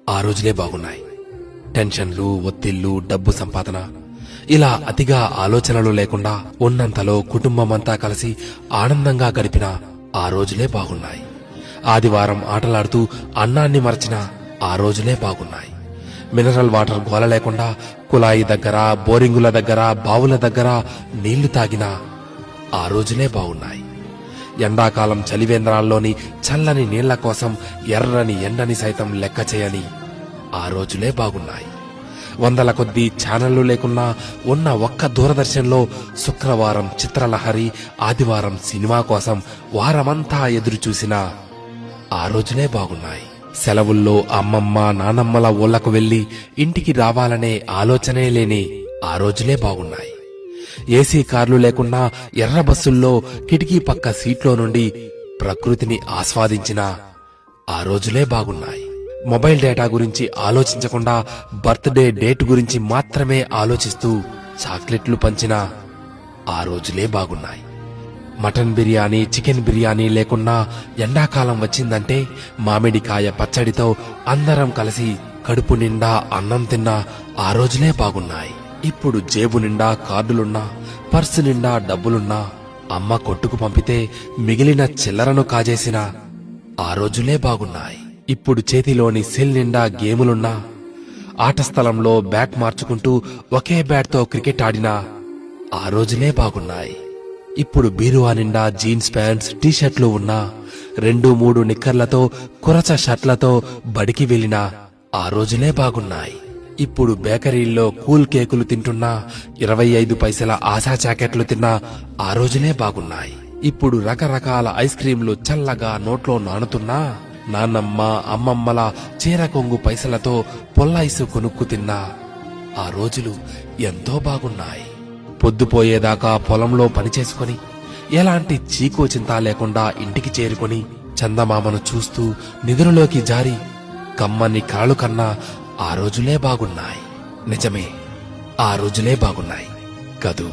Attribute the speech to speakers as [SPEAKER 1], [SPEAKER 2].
[SPEAKER 1] ఆ రోజులే బాగున్నాయి. టెన్షన్లు, ఒత్తిళ్లు, డబ్బు సంపాదన ఇలా అతిగా ఆలోచనలు లేకుండా ఉన్నంతలో కుటుంబమంతా కలిసి ఆనందంగా గడిపిన ఆ రోజులే బాగున్నాయి. ఆదివారం ఆటలాడుతూ అన్నాన్ని మరచిన ఆ రోజులే బాగున్నాయి. మినరల్ వాటర్ గోల లేకుండా కుళాయి దగ్గర, బోరింగుల దగ్గర, బావుల దగ్గర నీళ్లు తాగిన ఆ రోజులే బాగున్నాయి. ఎండాకాలం చలివేంద్రాల్లోని చల్లని నీళ్ల కోసం ఎర్రని ఎండని సైతం లెక్క చేయని ఆ రోజులే బాగున్నాయి. వందల కొద్దీ ఛానళ్లు లేకున్నా ఉన్న ఒక్క దూరదర్శన్లో శుక్రవారం చిత్రలహరి, ఆదివారం సినిమా కోసం వారమంతా ఎదురుచూసిన ఆ రోజులే బాగున్నాయి. సెలవుల్లో అమ్మమ్మ, నానమ్మల ఊళ్లకు వెళ్లి ఇంటికి రావాలనే ఆలోచనే లేని ఆ రోజులే బాగున్నాయి. ఏసీ కార్లు లేకున్నా ఎర్ర బస్సుల్లో కిటికీ పక్క సీట్లో నుండి ప్రకృతిని ఆస్వాదించిన ఆ రోజులే బాగున్నాయి. మొబైల్ డేటా గురించి ఆలోచించకుండా బర్త్డే డేట్ గురించి మాత్రమే ఆలోచిస్తూ చాక్లెట్లు పంచిన ఆ రోజులే బాగున్నాయి. మటన్ బిర్యానీ, చికెన్ బిర్యానీ లేకున్నా ఎండాకాలం వచ్చిందంటే మామిడికాయ పచ్చడితో అందరం కలిసి కడుపు నిండా అన్నం తిన్న ఆ రోజులే బాగున్నాయి. ఇప్పుడు జేబు నిండా కార్డులున్నా, పర్సు నిండా డబ్బులున్నా అమ్మ కొట్టుకు పంపితే మిగిలిన చిల్లరను కాజేసిన ఆ రోజులే బాగున్నాయి. ఇప్పుడు చేతిలోని సెల్ నిండా గేములున్నా, ఆట స్థలంలో బ్యాట్ మార్చుకుంటూ ఒకే బ్యాట్తో క్రికెట్ ఆడినా ఆ రోజులే బాగున్నాయి. ఇప్పుడు బీరువా నిండా జీన్స్ ప్యాంట్స్, టీషర్ట్లు ఉన్నా 2-3 నిక్కర్లతో, కురచ షర్ట్లతో బడికి వెళ్లిన ఆ రోజులే బాగున్నాయి. ఇప్పుడు బేకరీల్లో కూల్ కేకులు తింటున్నా, 25 పైసల ఆశా జాకెట్లు తిన్నా ఆ రోజులే బాగున్నాయి. ఇప్పుడు రకరకాల ఐస్ క్రీంలు చల్లగా నోట్లో నానుతున్నా, నాన్నమ్మ, అమ్మమ్మల చీర కొంగు పైసలతో పొల్లైసు కొనుక్కు తిన్నా ఆ రోజులు ఎంతో బాగున్నాయి. పొద్దుపోయేదాకా పొలంలో పనిచేసుకుని ఎలాంటి చీకో చింత లేకుండా ఇంటికి చేరుకుని చందమామను చూస్తూ నిద్రలోకి జారి కమ్మని కలలు కన్నా ఆ రోజులే బాగున్నాయి. నిజమే, ఆ రోజులే బాగున్నాయి కదూ.